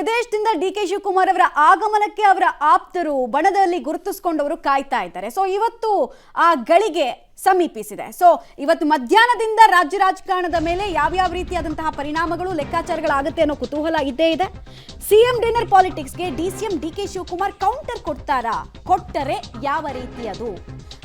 ವಿದೇಶದಿಂದ ಡಿ.ಕೆ. ಶಿವಕುಮಾರ್ ಅವರ ಆಗಮನಕ್ಕೆ ಅವರ ಆಪ್ತರು ಬಣದಲ್ಲಿ ಗುರುತಿಸಿಕೊಂಡವರು ಕಾಯ್ತಾ ಇದ್ದಾರೆ. ಸೊ ಇವತ್ತು ಆ ಗಳಿಗೆ ಸಮೀಪಿಸಿದೆ. ಸೊ ಇವತ್ತು ಮಧ್ಯಾಹ್ನದಿಂದ ರಾಜ್ಯ ರಾಜಕಾರಣದ ಮೇಲೆ ಯಾವ ರೀತಿಯಾದಂತಹ ಪರಿಣಾಮಗಳು ಲೆಕ್ಕಾಚಾರಗಳಾಗುತ್ತೆ ಅನ್ನೋ ಕುತೂಹಲ ಇದ್ದೇ ಇದೆ. ಸಿಎಂ ಡಿನ್ನರ್ ಪಾಲಿಟಿಕ್ಸ್ಗೆ ಡಿಸಿಎಂ ಡಿ.ಕೆ. ಶಿವಕುಮಾರ್ ಕೌಂಟರ್ ಕೊಡ್ತಾರಾ? ಕೊಟ್ಟರೆ ಯಾವ ರೀತಿಯದು?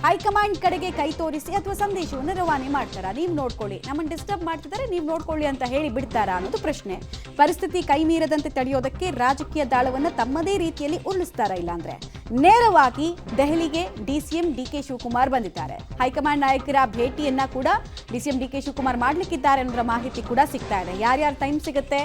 ಹೈಕಮಾಂಡ್ ಕಡೆಗೆ ಕೈ ತೋರಿಸಿ ಅಥವಾ ಸಂದೇಶವನ್ನು ರವಾನೆ ಮಾಡ್ತಾರಾ? ನೀವು ನೋಡ್ಕೊಳ್ಳಿ, ನಮ್ಮನ್ನು ಡಿಸ್ಟರ್ಬ್ ಮಾಡ್ತಿದ್ದಾರೆ, ನೀವು ನೋಡ್ಕೊಳ್ಳಿ ಅಂತ ಹೇಳಿ ಬಿಡ್ತಾರಾ ಅನ್ನೋದು ಪ್ರಶ್ನೆ. ಪರಿಸ್ಥಿತಿ ಕೈ ಮೀರದಂತೆ ತಡೆಯೋದಕ್ಕೆ ರಾಜಕೀಯ ದಾಳವನ್ನು ತಮ್ಮದೇ ರೀತಿಯಲ್ಲಿ ಉರುಳಿಸ್ತಾರಾ? ಇಲ್ಲಾಂದ್ರೆ ನೇರವಾಗಿ ದೆಹಲಿಗೆ ಡಿಸಿಎಂ ಡಿ.ಕೆ. ಶಿವಕುಮಾರ್ ಬಂದಿದ್ದಾರೆ. ಹೈಕಮಾಂಡ್ ನಾಯಕರ ಭೇಟಿಯನ್ನ ಕೂಡ ಡಿಸಿಎಂ ಡಿ.ಕೆ. ಶಿವಕುಮಾರ್ ಮಾಡ್ಲಿಕ್ಕಿದ್ದಾರೆ ಅನ್ನೋ ಮಾಹಿತಿ ಕೂಡ ಸಿಗ್ತಾ ಇದೆ. ಯಾರ್ಯಾರು ಟೈಮ್ ಸಿಗುತ್ತೆ,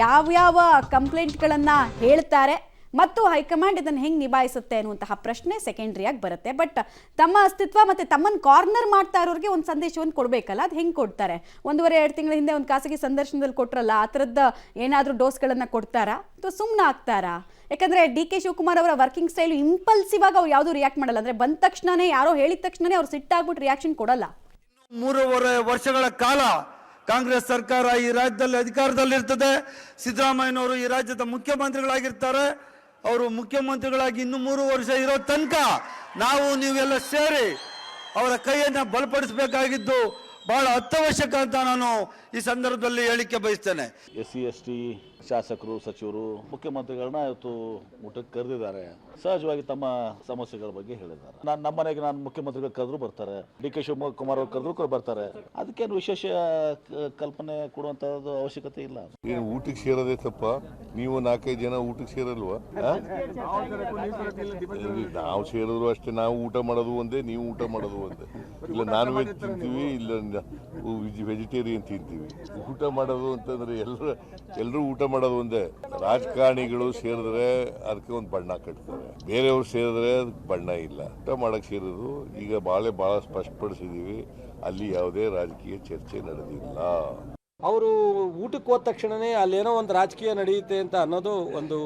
ಯಾವ್ಯಾವ ಕಂಪ್ಲೇಂಟ್ಗಳನ್ನ ಹೇಳ್ತಾರೆ ಮತ್ತು ಹೈಕಮಾಂಡ್ ಇದನ್ನು ಹೆಂಗೆ ನಿಭಾಯಿಸುತ್ತೆ ಅನ್ನುವಂತಹ ಪ್ರಶ್ನೆ ಸೆಕೆಂಡ್ರಿಯಾಗಿ ಬರುತ್ತೆ. ಬಟ್ ತಮ್ಮ ಅಸ್ತಿತ್ವ ಮತ್ತು ತಮ್ಮನ್ನು ಕಾರ್ನರ್ ಮಾಡ್ತಾ ಇರೋರಿಗೆ ಒಂದು ಸಂದೇಶವನ್ನು ಕೊಡಬೇಕಲ್ಲ, ಅದು ಹೆಂಗೆ ಕೊಡ್ತಾರೆ? 1.5-2 ತಿಂಗಳ ಹಿಂದೆ ಒಂದು ಖಾಸಗಿ ಸಂದರ್ಶನದಲ್ಲಿ ಕೊಟ್ಟರಲ್ಲ, ಆ ಥರದ್ದು ಏನಾದರೂ ಡೋಸ್ಗಳನ್ನು ಕೊಡ್ತಾರಾ ಅಥವಾ ಸುಮ್ಮನೆ ಆಗ್ತಾರಾ? ಯಾಕಂದರೆ ಡಿ.ಕೆ. ಶಿವಕುಮಾರ್ ಅವರ ವರ್ಕಿಂಗ್ ಸ್ಟೈಲು ಇಂಪಲ್ಸಿವ್ ಆಗಿ ಅವ್ರು ಯಾವುದೂ ರಿಯಾಕ್ಟ್ ಮಾಡಲ್ಲ. ಅಂದರೆ ಬಂದ ತಕ್ಷಣನೇ ಯಾರೋ ಹೇಳಿದ ತಕ್ಷಣನೇ ಅವ್ರು ಸಿಟ್ಟಾಗ್ಬಿಟ್ಟು ರಿಯಾಕ್ಷನ್ ಕೊಡಲ್ಲ. 3.5 ವರ್ಷಗಳ ಕಾಲ ಕಾಂಗ್ರೆಸ್ ಸರ್ಕಾರ ಈ ರಾಜ್ಯದಲ್ಲಿ ಅಧಿಕಾರದಲ್ಲಿರ್ತದೆ. ಸಿದ್ದರಾಮಯ್ಯನವರು ಈ ರಾಜ್ಯದ ಮುಖ್ಯಮಂತ್ರಿಗಳಾಗಿರ್ತಾರೆ. ಅವರು ಮುಖ್ಯಮಂತ್ರಿಗಳಾಗಿ ಇನ್ನು 3 ವರ್ಷ ಇರೋ ತನಕ ನಾವು ನೀವೆಲ್ಲ ಸೇರಿ ಅವರ ಕೈಯನ್ನು ಬಲಪಡಿಸಬೇಕಾಗಿದ್ದು ಬಹಳ ಅತ್ಯವಶ್ಯಕ ಅಂತ ನಾನು ಈ ಸಂದರ್ಭದಲ್ಲಿ ಹೇಳಿಕೆ ಬಯಸ್ತೇನೆ. SC ST ಶಾಸಕರು, ಸಚಿವರು, ಮುಖ್ಯಮಂತ್ರಿಗಳನ್ನ ಇವತ್ತು ಊಟಕ್ಕೆ ಕರೆದಿದ್ದಾರೆ. ಸಹಜವಾಗಿ ತಮ್ಮ ಸಮಸ್ಯೆಗಳ ಬಗ್ಗೆ ಹೇಳಿದ್ದಾರೆ. ನಮ್ಮ ಮನೆಗೆ ನಾನು ಮುಖ್ಯಮಂತ್ರಿಗಳು ಕರೆದ್ರು ಬರ್ತಾರೆ, ಡಿ.ಕೆ. ಶಿವಕುಮಾರ್ ಅವರು ಕರೆದ್ರು ಕೂಡ ಬರ್ತಾರೆ. ಅದಕ್ಕೇನು ವಿಶೇಷ ಕಲ್ಪನೆ ಕೊಡುವಂತದ್ದು ಅವಶ್ಯಕತೆ ಇಲ್ಲ. ಏನು ಊಟಕ್ಕೆ ಸೇರೋದೇ ತಪ್ಪ? ನೀವು 4-5 ಜನ ಊಟಕ್ಕೆ ಸೇರಲ್ವಾ? ನಾವು ಸೇರಿದ್ರು ಅಷ್ಟೇ. ನಾವು ಊಟ ಮಾಡೋದು ಒಂದೇ, ನೀವು ಊಟ ಮಾಡೋದು ಒಂದೇ. ಇಲ್ಲ ನಾನ್ ವೆಜ್ ತಿಂತೀವಿ, ಇಲ್ಲ ವೆಜಿಟೇರಿಯನ್ ತಿಂತೀವಿ. ಊಟ ಮಾಡೋದು ಅಂತಂದ್ರೆ ಎಲ್ಲರೂ ಊಟ ಮಾಡೋದು ಒಂದೇ. ರಾಜಕಾರಣಿಗಳು ಸೇರಿದ್ರೆ ಅದಕ್ಕೆ ಒಂದು ಬಣ್ಣ ಕಟ್ತಾರೆ, ಬೇರೆಯವ್ರು ಸೇರಿದ್ರೆ ಅದಕ್ಕೆ ಬಣ್ಣ ಇಲ್ಲ. ಊಟ ಮಾಡಕ್ ಸೇರಿದ್ರು ಈಗ ಬಹಳ ಸ್ಪಷ್ಟಪಡಿಸಿದೀವಿ, ಅಲ್ಲಿ ಯಾವುದೇ ರಾಜಕೀಯ ಚರ್ಚೆ ನಡೆದಿಲ್ಲ. ಅವರು ಊಟಕ್ಕೆ ಹೋದ ತಕ್ಷಣನೇ ಅಲ್ಲೇನೋ ಒಂದು ರಾಜಕೀಯ ನಡೆಯುತ್ತೆ ಅಂತ ಅನ್ನೋದು ಒಂದು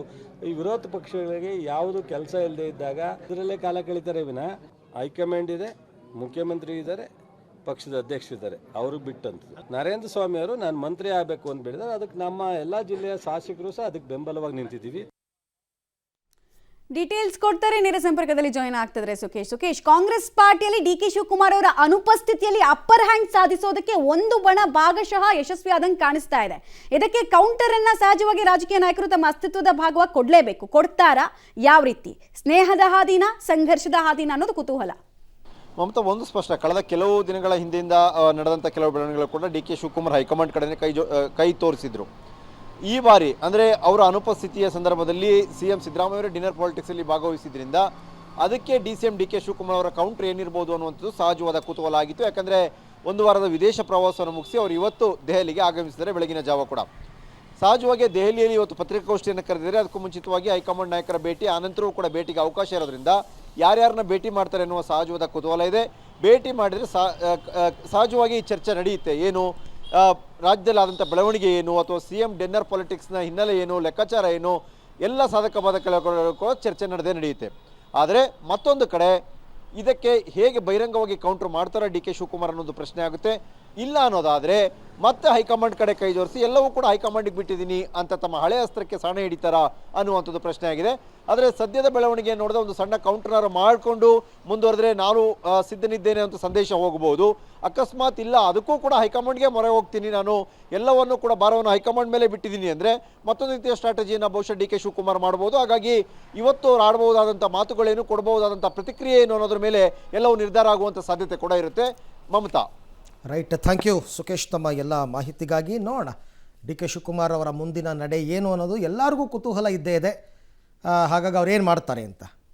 ಈ ವಿರೋಧ ಪಕ್ಷಗಳಿಗೆ ಯಾವುದು ಕೆಲಸ ಇಲ್ಲದೆ ಇದ್ದಾಗ ಇದರಲ್ಲೇ ಕಾಲ ಕಳೀತಾರೆ ವಿನ. ಹೈಕಮಾಂಡ್ ಇದೆ, ಮುಖ್ಯಮಂತ್ರಿ ಇದ್ದಾರೆ, ಪಕ್ಷದ ಅಧ್ಯಕ್ಷರಿದ್ದಾರೆ, ಅವರು ಬಿಟ್ಟಂತ ನರೇಂದ್ರ ಸ್ವಾಮಿ ಅವರು ನಾನು ಮಂತ್ರಿ ಆಗಬೇಕು ಅಂತ ಬಿಡಿದ್ರೆ ಅದಕ್ಕೆ ನಮ್ಮ ಎಲ್ಲ ಜಿಲ್ಲೆಯ ಶಾಸಕರು ಸಹ ಅದಕ್ಕೆ ಬೆಂಬಲವಾಗಿ ನಿಂತಿದ್ದೀವಿ. ಡೀಟೇಲ್ಸ್ ಕೊಡ್ತಾರೆ. ನೇರ ಸಂಪರ್ಕದಲ್ಲಿ ಜಾಯಿನ್ ಆಗ್ತಿದ್ರೆ ಸುಖೇಶ್, ಕಾಂಗ್ರೆಸ್ ಪಾರ್ಟಿಯಲ್ಲಿ ಡಿ.ಕೆ. ಶಿವಕುಮಾರ್ ಅವರ ಅನುಪಸ್ಥಿತಿಯಲ್ಲಿ ಅಪ್ಪರ್ ಹ್ಯಾಂಡ್ ಸಾಧಿಸೋದಕ್ಕೆ ಒಂದು ಬಣ ಭಾಗಶಃ ಯಶಸ್ವಿ ಆದಂಗೆ ಕಾಣಿಸ್ತಾ ಇದೆ. ಇದಕ್ಕೆ ಕೌಂಟರ್ ಅನ್ನ ಸಹಜವಾಗಿ ರಾಜಕೀಯ ನಾಯಕರು ತಮ್ಮ ಅಸ್ತಿತ್ವದ ಭಾಗವಾಗಿ ಕೊಡಲೇಬೇಕು. ಕೊಡ್ತಾರಾ? ಯಾವ ರೀತಿ? ಸ್ನೇಹದ ಹಾದಿನ, ಸಂಘರ್ಷದ ಹಾದಿನ ಅನ್ನೋದು ಕುತೂಹಲ. ಮಮತಾ, ಒಂದು ಸ್ಪಷ್ಟ, ಕಳೆದ ಕೆಲವು ದಿನಗಳ ಹಿಂದೆಯಿಂದ ನಡೆದಂಥ ಕೆಲವು ಬೆಳವಣಿಗೆಗಳು ಕೂಡ ಡಿ.ಕೆ. ಶಿವಕುಮಾರ್ ಹೈಕಮಾಂಡ್ ಕಡೆನೇ ಕೈ ತೋರಿಸಿದ್ರು. ಈ ಬಾರಿ ಅಂದರೆ ಅವರ ಅನುಪಸ್ಥಿತಿಯ ಸಂದರ್ಭದಲ್ಲಿ ಸಿಎಂ ಸಿದ್ದರಾಮಯ್ಯ ಡಿನ್ನರ್ ಪಾಲಿಟಿಕ್ಸಲ್ಲಿ ಭಾಗವಹಿಸಿದ್ರಿಂದ ಅದಕ್ಕೆ ಡಿಸಿಎಂ ಡಿ.ಕೆ. ಶಿವಕುಮಾರ್ ಅವರ ಕೌಂಟರ್ ಏನಿರ್ಬೋದು ಅನ್ನುವಂಥದ್ದು ಸಹಜವಾದ ಕುತೂಹಲ ಆಗಿತ್ತು. ಯಾಕಂದರೆ 1 ವಾರದ ವಿದೇಶ ಪ್ರವಾಸವನ್ನು ಮುಗಿಸಿ ಅವರು ಇವತ್ತು ದೆಹಲಿಗೆ ಆಗಮಿಸಿದ್ದಾರೆ ಬೆಳಗಿನ ಜಾವ ಕೂಡ. ಸಹಜವಾಗಿ ದೆಹಲಿಯಲ್ಲಿ ಇವತ್ತು ಪತ್ರಿಕಾಗೋಷ್ಠಿಯನ್ನು ಕರೆದಿದ್ದಾರೆ. ಅದಕ್ಕೂ ಮುಂಚಿತವಾಗಿ ಹೈಕಮಾಂಡ್ ನಾಯಕರ ಭೇಟಿ, ಆನಂತರವೂ ಕೂಡ ಭೇಟಿಗೆ ಅವಕಾಶ ಇರೋದ್ರಿಂದ ಯಾರ್ಯಾರನ್ನ ಭೇಟಿ ಮಾಡ್ತಾರೆ ಎನ್ನುವ ಸಹಜವಾದ ಕುತೂಹಲ ಇದೆ. ಭೇಟಿ ಮಾಡಿದರೆ ಸಹಜವಾಗಿ ಚರ್ಚೆ ನಡೆಯುತ್ತೆ. ಏನು ರಾಜ್ಯದಲ್ಲಿ ಆದಂಥ ಬೆಳವಣಿಗೆ ಏನು, ಅಥವಾ ಸಿಎಂ ಡಿನ್ನರ್ ಪಾಲಿಟಿಕ್ಸ್ನ ಹಿನ್ನೆಲೆ ಏನು, ಲೆಕ್ಕಾಚಾರ ಏನು, ಎಲ್ಲ ಸಾಧಕ ಬಾಧಕಗಳು ಕೂಡ ಚರ್ಚೆ ನಡೆಯುತ್ತೆ. ಆದರೆ ಮತ್ತೊಂದು ಕಡೆ ಇದಕ್ಕೆ ಹೇಗೆ ಬಹಿರಂಗವಾಗಿ ಕೌಂಟರ್ ಮಾಡ್ತಾರೆ ಡಿ.ಕೆ. ಶಿವಕುಮಾರ್ ಅನ್ನೋದು ಪ್ರಶ್ನೆ ಆಗುತ್ತೆ. ಇಲ್ಲ ಅನ್ನೋದಾದರೆ ಮತ್ತೆ ಹೈಕಮಾಂಡ್ ಕಡೆ ಕೈ ಜೋಡಿಸಿ ಎಲ್ಲವೂ ಕೂಡ ಹೈಕಮಾಂಡಿಗೆ ಬಿಟ್ಟಿದ್ದೀನಿ ಅಂತ ತಮ್ಮ ಹಳೆ ಅಸ್ತ್ರಕ್ಕೆ ಸಾಣೆ ಹಿಡಿತಾರಾ ಅನ್ನುವಂಥದ್ದು ಪ್ರಶ್ನೆ ಆಗಿದೆ. ಆದರೆ ಸದ್ಯದ ಬೆಳವಣಿಗೆ ನೋಡಿದ ಒಂದು ಸಣ್ಣ ಕೌಂಟರ್ ಮಾಡಿಕೊಂಡು ಮುಂದುವರೆದ್ರೆ ನಾನು ಸಿದ್ಧನಿದ್ದೇನೆ ಅಂತ ಸಂದೇಶ ಹೋಗಬಹುದು. ಅಕಸ್ಮಾತ್ ಇಲ್ಲ ಅದಕ್ಕೂ ಕೂಡ ಹೈಕಮಾಂಡ್ಗೆ ಮೊರೆ ಹೋಗ್ತೀನಿ, ನಾನು ಎಲ್ಲವನ್ನೂ ಕೂಡ ಭಾರವನ್ನು ಹೈಕಮಾಂಡ್ ಮೇಲೆ ಬಿಟ್ಟಿದ್ದೀನಿ ಅಂದರೆ ಮತ್ತೊಂದು ರೀತಿಯ ಸ್ಟ್ರಾಟಜಿಯನ್ನು ಬಹುಶಃ ಡಿ.ಕೆ. ಶಿವಕುಮಾರ್ ಮಾಡ್ಬೋದು. ಹಾಗಾಗಿ ಇವತ್ತು ಅವ್ರು ಆಡಬಹುದಾದಂಥ ಮಾತುಗಳೇನು, ಕೊಡಬಹುದಾದಂಥ ಪ್ರತಿಕ್ರಿಯೆ ಏನು ಅನ್ನೋದ್ರ ಮೇಲೆ ಎಲ್ಲವೂ ನಿರ್ಧಾರ ಆಗುವಂಥ ಸಾಧ್ಯತೆ ಕೂಡ ಇರುತ್ತೆ. Mamata. Right, thank you Sukhesh ತಮ್ಮ ಎಲ್ಲ ಮಾಹಿತಿಗಾಗಿ. ನೋಡೋಣ ಡಿ.ಕೆ. ಶಿವಕುಮಾರ್ ಅವರ ಮುಂದಿನ ನಡೆ ಏನು ಅನ್ನೋದು ಎಲ್ಲರಿಗೂ ಕುತೂಹಲ ಇದ್ದೇ ಇದೆ. ಹಾಗಾಗಿ ಅವ್ರು ಏನು ಮಾಡ್ತಾರೆ ಅಂತ.